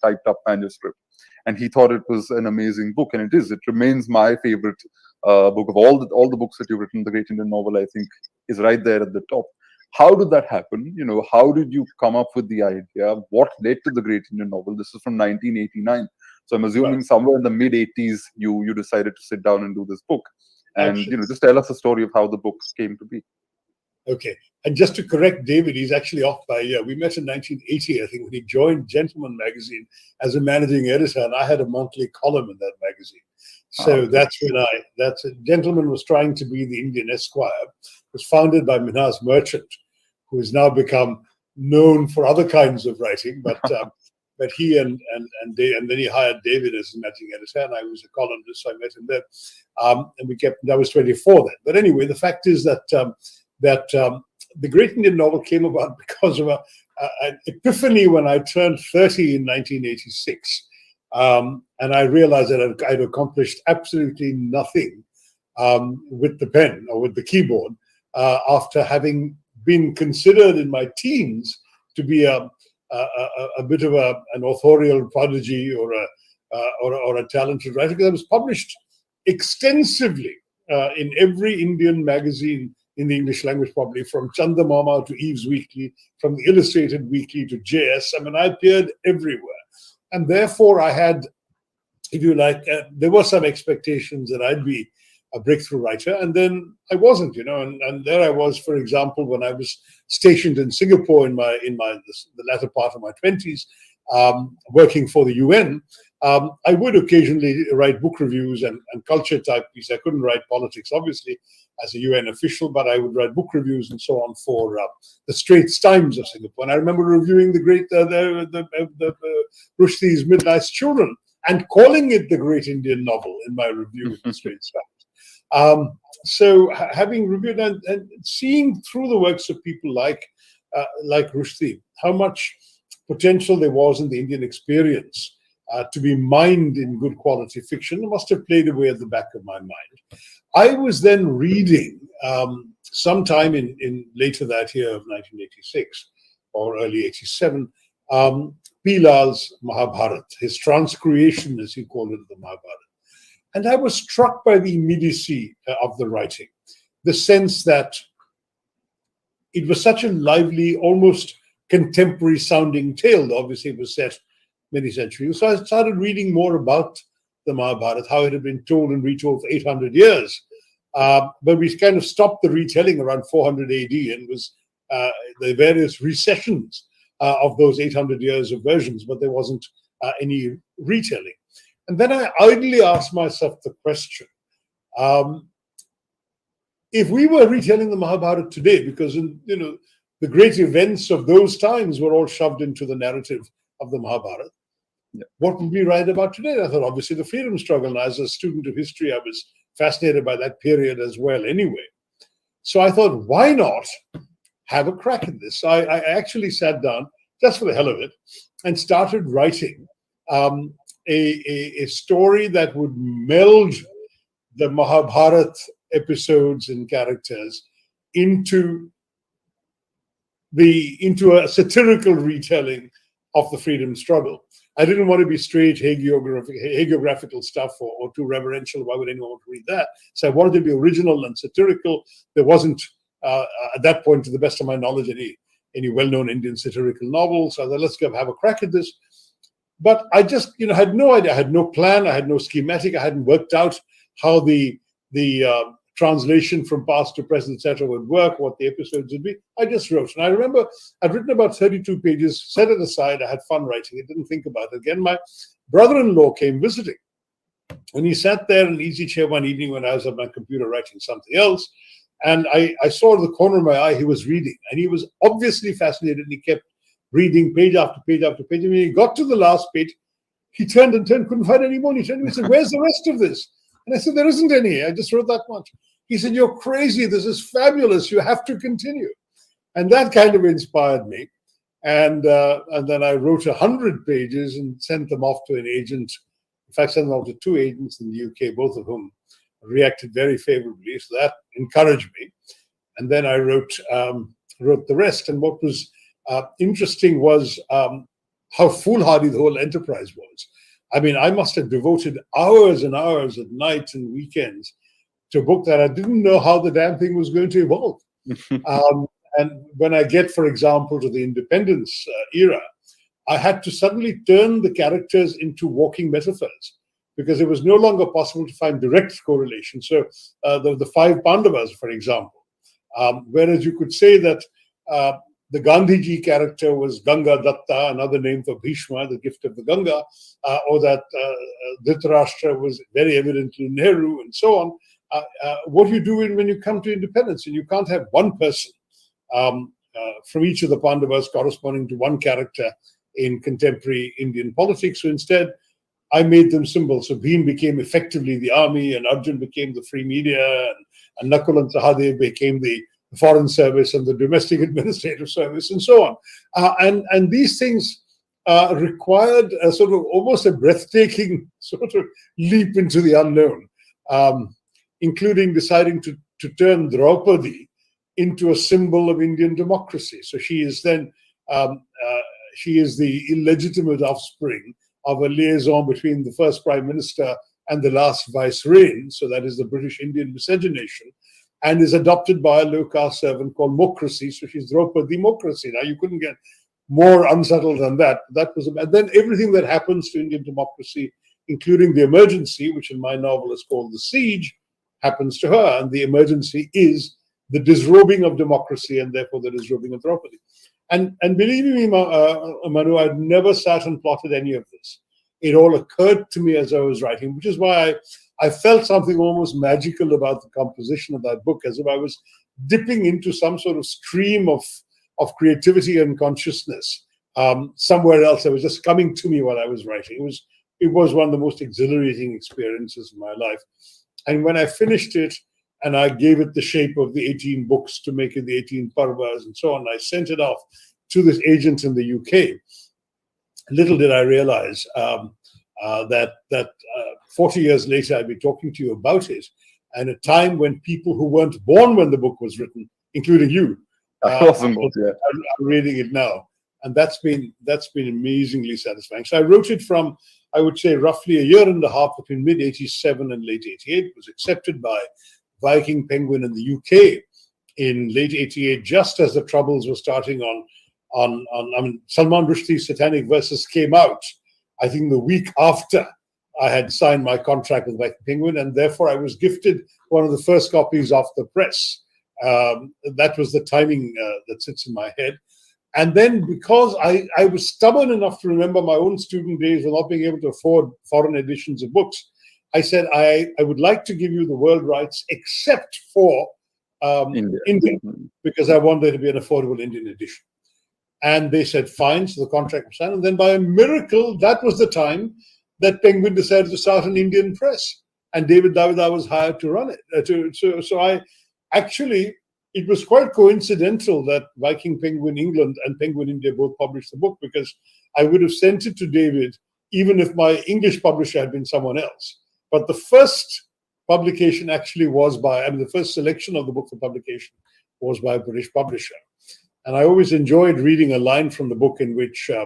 typed up manuscript, and he thought it was an amazing book, and it is. It remains my favorite book of all the books that you've written. The Great Indian Novel, I think, is right there at the top. How did that happen? How did you come up with the idea? What led to the great Indian novel? This is from 1989. So I'm assuming Right. somewhere in the mid 80s, you decided to sit down and do this book. And, Absolutely. just tell us the story of how the book came to be. Okay. And just to correct David, he's actually off by a year. We met in 1980, I think, when he joined Gentleman magazine as a managing editor, and I had a monthly column in that magazine. So Okay. that's when Gentleman was trying to be the Indian Esquire. It was founded by Minhas Merchant, who has now become known for other kinds of writing, but he and then he hired David as his managing editor, and I was a columnist, so I met him there, and we kept. That was 24 then. But anyway, the fact is that the Great Indian Novel came about because of an epiphany when I turned 30 in 1986, and I realized that I'd accomplished absolutely nothing with the pen or with the keyboard after having been considered in my teens to be a bit of an authorial prodigy or a talented writer, because I was published extensively in every Indian magazine in the English language, probably from Chandamama to Eve's Weekly, from the Illustrated Weekly to JS. I mean, I appeared everywhere. And therefore I had, if you like, there were some expectations that I'd be a breakthrough writer, and then I wasn't, and there I was, for example, when I was stationed in Singapore in the latter part of my 20s, working for the UN. I would occasionally write book reviews and culture type pieces. I couldn't write politics, obviously, as a UN official, but I would write book reviews and so on for the Straits Times of Singapore. And I remember reviewing the great Rushdie's Midnight's Children and calling it the Great Indian Novel in my review of the Straits Times. So having reviewed and seeing through the works of people like Rushdie, how much potential there was in the Indian experience to be mined in good quality fiction, must have played away at the back of my mind. I was then reading sometime in later that year of 1986 or early 87, Pilal's Mahabharat, his transcreation, as he called it, the Mahabharat. And I was struck by the immediacy of the writing, the sense that it was such a lively, almost contemporary sounding tale. Obviously, it was set many centuries. So I started reading more about the Mahabharata, how it had been told and retold for 800 years. But we kind of stopped the retelling around 400 AD, and was the various recessions of those 800 years of versions, but there wasn't any retelling. And then I idly asked myself the question, if we were retelling the Mahabharata today, because the great events of those times were all shoved into the narrative of the Mahabharata, what would we write about today? And I thought, obviously, the freedom struggle. And as a student of history, I was fascinated by that period as well anyway. So I thought, why not have a crack at this? So I actually sat down, just for the hell of it, and started writing a story that would meld the Mahabharata episodes and characters into a satirical retelling of the freedom struggle. I didn't want to be straight hagiographical stuff or too reverential. Why would anyone want to read that? So I wanted to be original and satirical. There wasn't, at that point, to the best of my knowledge, any well-known Indian satirical novel. So I thought, let's go have a crack at this. But I just, had no idea. I had no plan. I had no schematic. I hadn't worked out how the translation from past to present, etc., would work, what the episodes would be. I just wrote. And I remember I'd written about 32 pages, set it aside. I had fun writing it, didn't think about it. Again, my brother-in-law came visiting. And he sat there in an easy chair one evening when I was at my computer writing something else. And I saw in the corner of my eye he was reading. And he was obviously fascinated. And he kept reading page after page after page. And when he got to the last page, he turned, couldn't find any more. He turned to me and said, "Where's the rest of this?" And I said, "There isn't any. I just wrote that much." He said, "You're crazy. This is fabulous. You have to continue." And that kind of inspired me. And then I wrote 100 pages and sent them off to an agent. In fact, sent them off to 2 agents in the UK, both of whom reacted very favorably. So that encouraged me. And then I wrote the rest. And what was interesting was how foolhardy the whole enterprise was. I mean, I must have devoted hours and hours at night and weekends to a book that I didn't know how the damn thing was going to evolve. And when I get, for example, to the independence era, I had to suddenly turn the characters into walking metaphors because it was no longer possible to find direct correlation. So the five Pandavas, for example, whereas you could say that the Gandhiji character was Ganga Datta, another name for Bhishma, the gift of the Ganga, or that Dhritarashtra was very evidently Nehru, and so on. What you do when you come to independence, and you can't have one person from each of the Pandavas corresponding to one character in contemporary Indian politics. So instead, I made them symbols. So Bhim became effectively the army, and Arjun became the free media, and Nakul and Sahadev became the foreign service and the domestic administrative service, and so on. And these things required a sort of almost a breathtaking sort of leap into the unknown, including deciding to turn Draupadi into a symbol of Indian democracy. So she is then she is the illegitimate offspring of a liaison between the first prime minister and the last viceroy. So that is the British Indian miscegenation, and is adopted by a low-caste servant called Mokrasi. So she's Draupadi Mokrasi. Now, you couldn't get more unsubtle than that. That was, and then everything that happens to Indian democracy, including the emergency, which in my novel is called The Siege, happens to her. And the emergency is the disrobing of democracy, and therefore the disrobing of Draupadi. And believe me, Manu, I'd never sat and plotted any of this. It all occurred to me as I was writing, which is why I felt something almost magical about the composition of that book, as if I was dipping into some sort of stream of creativity and consciousness somewhere else. It was just coming to me while I was writing. It was one of the most exhilarating experiences of my life. And when I finished it, and I gave it the shape of the 18 books to make it the 18 parvas and so on, I sent it off to this agent in the UK. Little did I realize that 40 years later, I'd be talking to you about it, and a time when people who weren't born when the book was written, including you, are reading it now. And that's been amazingly satisfying. So I wrote it from, I would say, roughly a year and a half between mid-87 and late 88. It was accepted by Viking Penguin in the UK in late 88, just as the troubles were starting I mean, Salman Rushdie's Satanic Verses came out, I think the week after I had signed my contract with Viking Penguin, and therefore I was gifted one of the first copies off the press. That was the timing that sits in my head. And then, because I was stubborn enough to remember my own student days of not being able to afford foreign editions of books, I said, I would like to give you the world rights except for India, because I want there to be an affordable Indian edition. And they said, fine. So the contract was signed. And then by a miracle, that was the time that Penguin decided to start an Indian press. And David Davida was hired to run it. So I actually, it was quite coincidental that Viking Penguin England and Penguin India both published the book, because I would have sent it to David even if my English publisher had been someone else. But the first publication actually was the first selection of the book for publication was by a British publisher. And I always enjoyed reading a line from the book in which a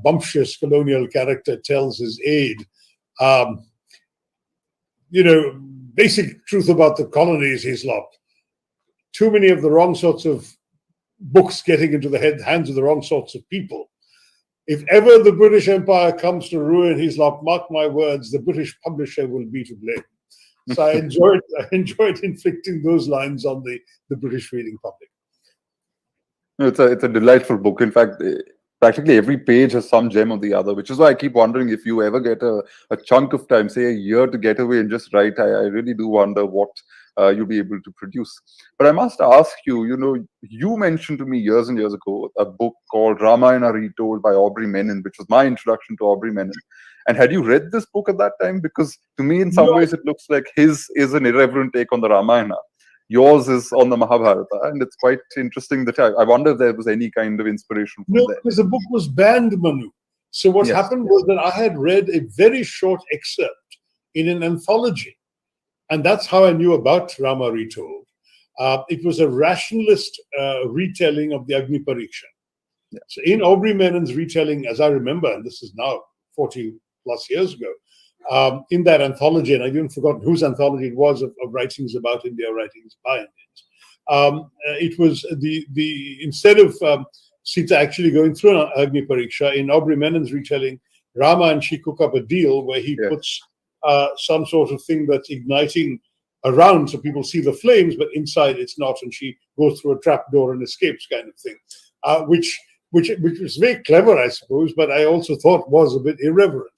bumptious colonial character tells his aide, basic truth about the colonies, he's loved. Too many of the wrong sorts of books getting into the hands of the wrong sorts of people. If ever the British Empire comes to ruin, he's like, mark my words, the British publisher will be to blame. So I enjoyed inflicting those lines on the British reading public. It's a delightful book. In fact, practically every page has some gem of the other, which is why I keep wondering if you ever get a chunk of time, say a year, to get away and just write. I really do wonder what you'll be able to produce. But I must ask you, you mentioned to me years and years ago a book called Ramayana Retold by Aubrey Menon, which was my introduction to Aubrey Menon. And had you read this book at that time? Because to me, in some ways, it looks like his is an irreverent take on the Ramayana. Yours is on the Mahabharata, and it's quite interesting that I wonder if there was any kind of inspiration from there. Because the book was banned, Manu. So what happened was that I had read a very short excerpt in an anthology, and that's how I knew about Rama Retold. It was a rationalist retelling of the Agni Pariksha. Yeah. So in Aubrey Menon's retelling, as I remember, and this is now 40 plus years ago, in that anthology, and I've even forgotten whose anthology it was, of writings about India, writings by Indians. It was instead of Sita actually going through an Agni Pariksha, in Aubrey Menon's retelling, Rama and she cook up a deal where he puts some sort of thing that's igniting around so people see the flames, but inside it's not, and she goes through a trap door and escapes, kind of thing, which was very clever, I suppose, but I also thought was a bit irreverent.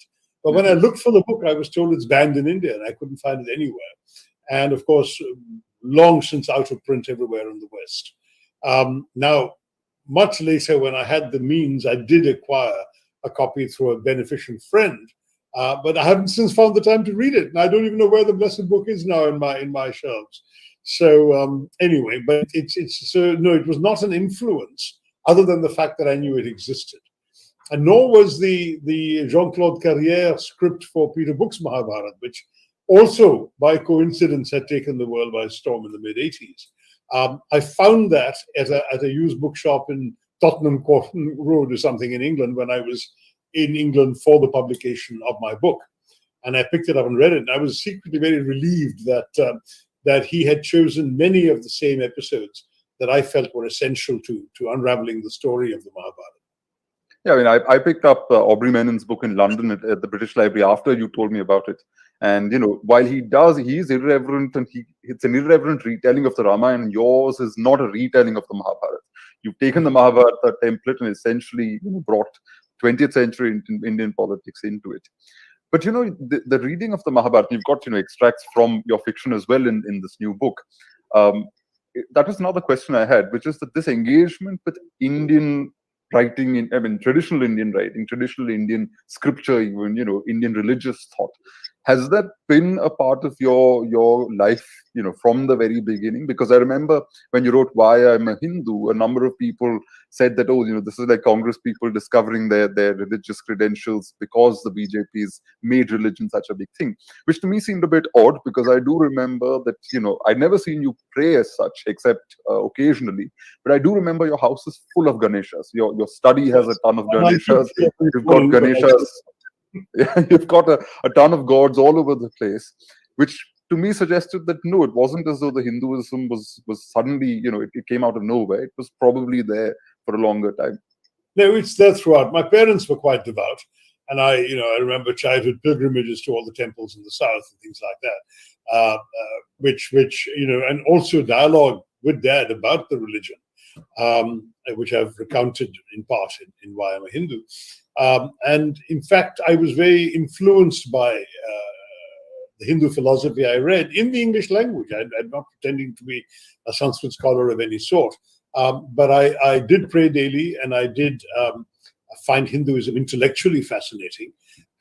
But when I looked for the book, I was told it's banned in India, and I couldn't find it anywhere. And of course, long since out of print everywhere in the West. Now, much later, when I had the means, I did acquire a copy through a beneficent friend, but I haven't since found the time to read it, and I don't even know where the blessed book is now in my shelves. So anyway, but it was not an influence other than the fact that I knew it existed, and nor was the Jean-Claude Carrière script for Peter Brook's Mahabharata, which also by coincidence had taken the world by storm in the mid-80s. I found that at a used bookshop in Tottenham Court Road or something in England when I was in England for the publication of my book. And I picked it up and read it. And I was secretly very relieved that he had chosen many of the same episodes that I felt were essential to unraveling the story of the Mahabharata. Yeah, I mean, I picked up Aubrey Menon's book in London at the British Library after you told me about it. And, while he's irreverent, and it's an irreverent retelling of the Ramayana, and yours is not a retelling of the Mahabharata. You've taken the Mahabharata template and essentially brought 20th century Indian politics into it. But, the reading of the Mahabharata, you've got, extracts from your fiction as well in this new book. That was another question I had, which is that this engagement with Indian writing, traditional Indian writing, traditional Indian scripture, even, Indian religious thought, has that been a part of your life, from the very beginning? Because I remember when you wrote Why I'm a Hindu, a number of people said that, this is like Congress people discovering their religious credentials because the BJP's made religion such a big thing, which to me seemed a bit odd, because I do remember that, I'd never seen you pray as such, except occasionally, but I do remember your house is full of Ganeshas. Your study has a ton of Ganeshas. You've got Ganeshas. Yeah, you've got a ton of gods all over the place, which to me suggested that no, it wasn't as though the Hinduism was suddenly, it came out of nowhere. It was probably there for a longer time. No, it's there throughout. My parents were quite devout, and I remember childhood pilgrimages to all the temples in the south and things like that, which and also dialogue with Dad about the religion, which I've recounted in part in Why I'm a Hindu. And in fact, I was very influenced by the Hindu philosophy I read in the English language. I'm not pretending to be a Sanskrit scholar of any sort, but I did pray daily, and I did find Hinduism intellectually fascinating.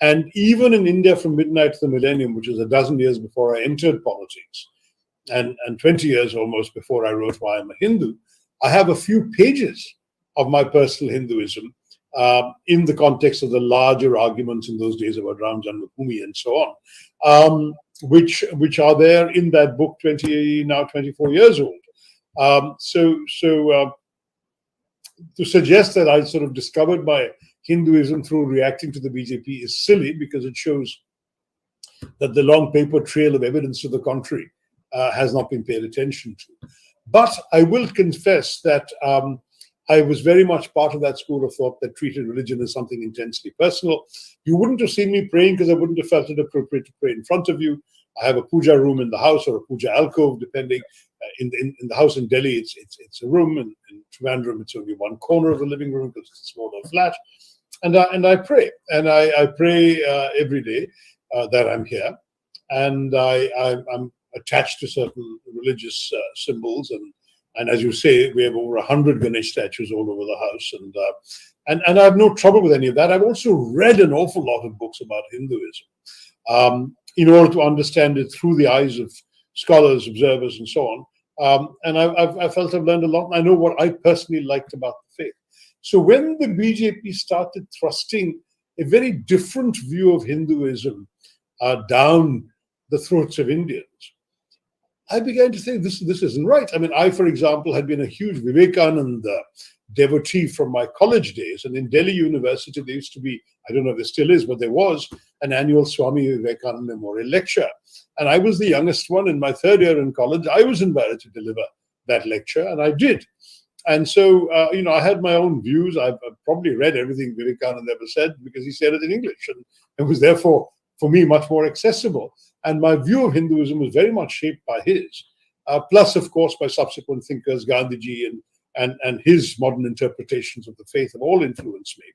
And even in India from midnight to the millennium, which is a dozen years before I entered politics, and 20 years almost before I wrote Why I'm a Hindu, I have a few pages of my personal Hinduism in the context of the larger arguments in those days about Ram Janmabhoomi and so on, which are there in that book, 24 years old. So to suggest that I sort of discovered my Hinduism through reacting to the BJP is silly, because it shows that the long paper trail of evidence to the contrary has not been paid attention to. But I will confess that I was very much part of that school of thought that treated religion as something intensely personal. You wouldn't have seen me praying because I wouldn't have felt it appropriate to pray in front of you. I have a puja room in the house, or a puja alcove, depending. In the house in Delhi, it's a room, and in Trivandrum, it's only one corner of the living room because it's a smaller flat. And I pray, and I pray every day that I'm here, and I'm attached to certain religious symbols, and as you say, we have over 100 Ganesh statues all over the house, and I have no trouble with any of that. I've also read an awful lot of books about Hinduism in order to understand it through the eyes of scholars, observers, and so on. And I felt I've learned a lot, and I know what I personally liked about the faith. So when the BJP started thrusting a very different view of Hinduism down the throats of Indians, I began to think this isn't right. I mean, I, for example, had been a huge Vivekananda devotee from my college days. And in Delhi University, there used to be, I don't know if there still is, but there was an annual Swami Vivekananda Memorial Lecture. And I was the youngest one in my third year in college. I was invited to deliver that lecture, and I did. And so, I had my own views. I've probably read everything Vivekananda ever said because he said it in English, and it was therefore, for me, much more accessible. And my view of Hinduism was very much shaped by his, plus, of course, by subsequent thinkers, Gandhiji and his modern interpretations of the faith have all influenced me.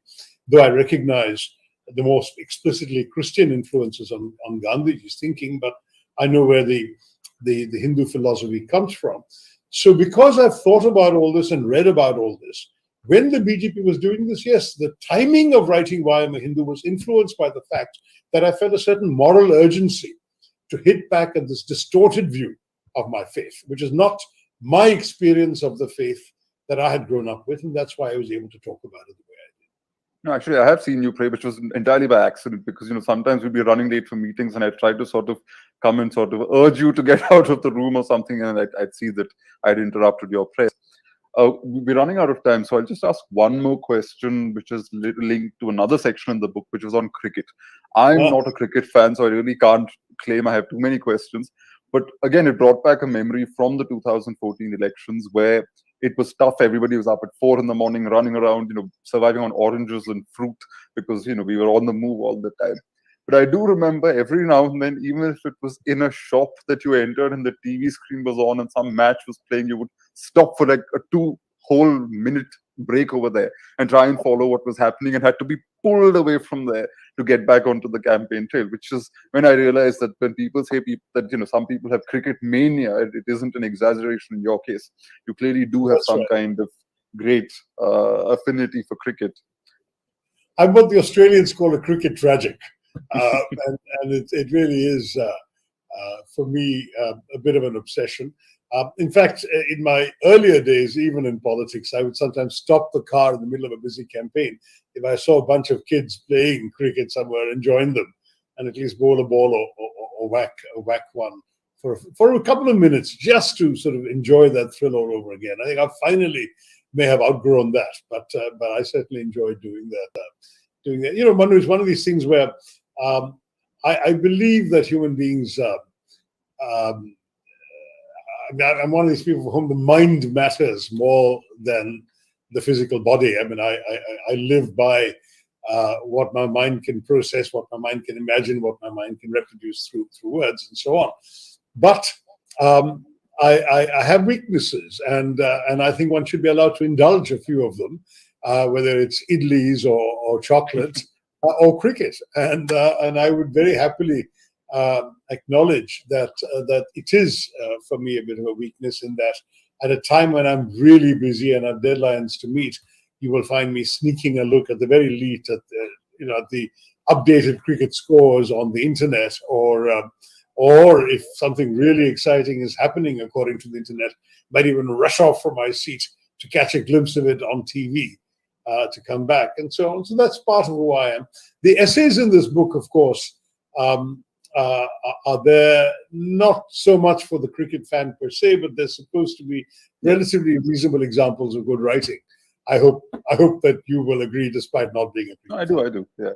Though I recognize the most explicitly Christian influences on Gandhiji's thinking, but I know where the Hindu philosophy comes from. So because I've thought about all this and read about all this, when the BJP was doing this, yes, the timing of writing Why I'm a Hindu was influenced by the fact that I felt a certain moral urgency to hit back at this distorted view of my faith, which is not my experience of the faith that I had grown up with. And that's why I was able to talk about it the way I did. No, actually, I have seen you pray, which was entirely by accident, because sometimes we'd be running late for meetings, and I'd try to sort of come and sort of urge you to get out of the room or something, and I'd see that I'd interrupted your prayer. We're running out of time, so I'll just ask one more question, which is linked to another section in the book, which was on cricket. I'm not a cricket fan, so I really can't claim I have too many questions. But again, it brought back a memory from the 2014 elections where it was tough. Everybody was up at 4 a.m, running around, surviving on oranges and fruit because, we were on the move all the time. But I do remember every now and then, even if it was in a shop that you entered and the TV screen was on and some match was playing, you would stop for like a 2 whole minute break over there and try and follow what was happening, and had to be pulled away from there to get back onto the campaign trail, which is when I realized that when people say that some people have cricket mania, it isn't an exaggeration in your case. You clearly do have That's some right. kind of great affinity for cricket. I'm what the Australians call a cricket tragic. And it really is, for me, a bit of an obsession. In fact, in my earlier days, even in politics, I would sometimes stop the car in the middle of a busy campaign if I saw a bunch of kids playing cricket somewhere and join them, and at least bowl a ball or whack one for a couple of minutes, just to sort of enjoy that thrill all over again. I think I finally may have outgrown that, but I certainly enjoyed doing that. Manu, is one of these things where I believe that human beings. I'm one of these people for whom the mind matters more than the physical body. I mean, I live by what my mind can process, what my mind can imagine, what my mind can reproduce through words, and so on. But I have weaknesses, and I think one should be allowed to indulge a few of them, whether it's idlis or chocolate or cricket, and I would very happily acknowledge that it is for me a bit of a weakness, in that at a time when I'm really busy and have deadlines to meet, you will find me sneaking a look at the very least at the updated cricket scores on the internet, or if something really exciting is happening according to the internet, might even rush off from my seat to catch a glimpse of it on TV, to come back, and so on. So that's part of who I am. The essays in this book, of course, are there not so much for the cricket fan per se, but they're supposed to be relatively reasonable examples of good writing. I hope that you will agree, despite not being a cricket fan. I do. Yeah.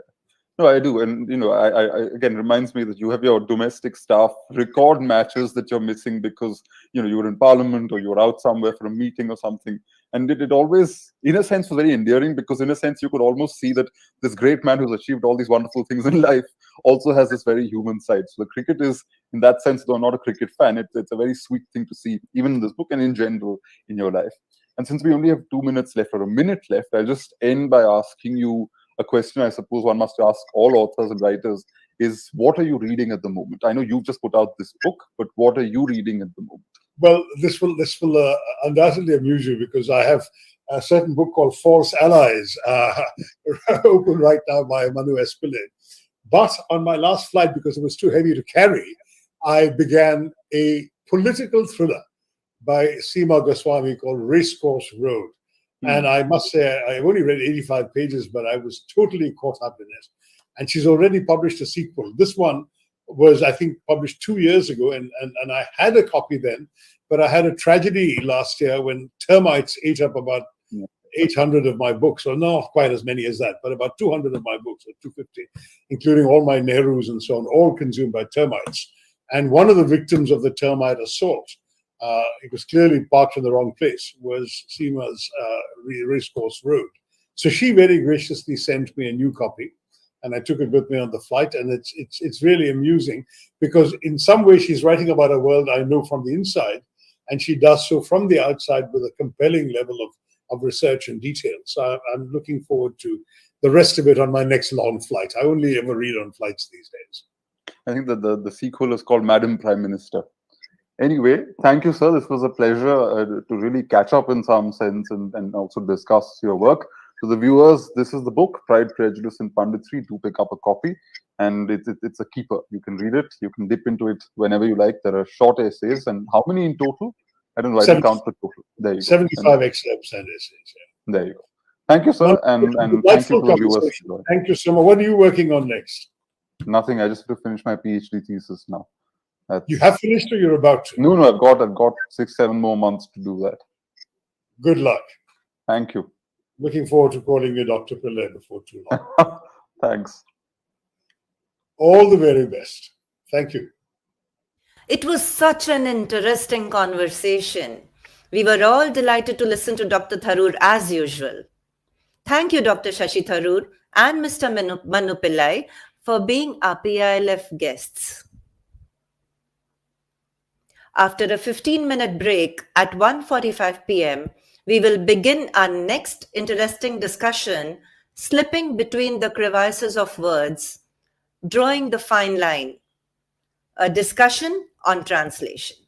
No, I do. And, I again, reminds me that you have your domestic staff record matches that you're missing because, you were in Parliament or you were out somewhere for a meeting or something. And it always, in a sense, was very endearing, because in a sense, you could almost see that this great man who's achieved all these wonderful things in life also has this very human side. So the cricket is, in that sense, though I'm not a cricket fan, it's a very sweet thing to see, even in this book and in general in your life. And since we only have 2 minutes left, or a minute left, I'll just end by asking you a question I suppose one must ask all authors and writers is, what are you reading at the moment? I know you've just put out this book, but what are you reading at the moment? Well, this will undoubtedly amuse you, because I have a certain book called False Allies open right now by Manu S. Pillai. But on my last flight, because it was too heavy to carry, I began a political thriller by Seema Goswami called Racecourse Road. And I must say, I've only read 85 pages, but I was totally caught up in it. And she's already published a sequel. This one was, I think, published 2 years ago, and I had a copy then, but I had a tragedy last year when termites ate up about 800 of my books, or not quite as many as that, but about 200 of my books, or 250, including all my Nehrus and so on, all consumed by termites. And one of the victims of the termite assault it was clearly parked in the wrong place, was Seema's Racecourse Road. So she very graciously sent me a new copy, and I took it with me on the flight. And it's really amusing because in some way she's writing about a world I know from the inside, and she does so from the outside with a compelling level of research and detail. So I'm looking forward to the rest of it on my next long flight. I only ever read on flights these days. I think that the sequel is called Madam Prime Minister. Anyway, thank you, sir. This was a pleasure to really catch up in some sense and also discuss your work. To the viewers, this is the book, Pride, Prejudice and Punditry. Do pick up a copy. And it's a keeper. You can read it. You can dip into it whenever you like. There are short essays. And how many in total? I don't know. I didn't count the total. There you go. 75 excerpts and essays. Yeah. There you go. Thank you, sir. And thank you to the viewers. Thank you so much. What are you working on next? Nothing. I just have to finish my PhD thesis now. You have finished or you're about to? No, I've got 6-7 more months to do that. Good luck. Thank you. Looking forward to calling you Dr. Pillai before too long. Thanks. All the very best. Thank you. It was such an interesting conversation. We were all delighted to listen to Dr. Tharoor as usual. Thank you, Dr. Shashi Tharoor and Mr. Manu Pillai for being our PILF guests. After a 15-minute break at 1:45 p.m., we will begin our next interesting discussion, slipping between the crevices of words, drawing the fine line, a discussion on translation.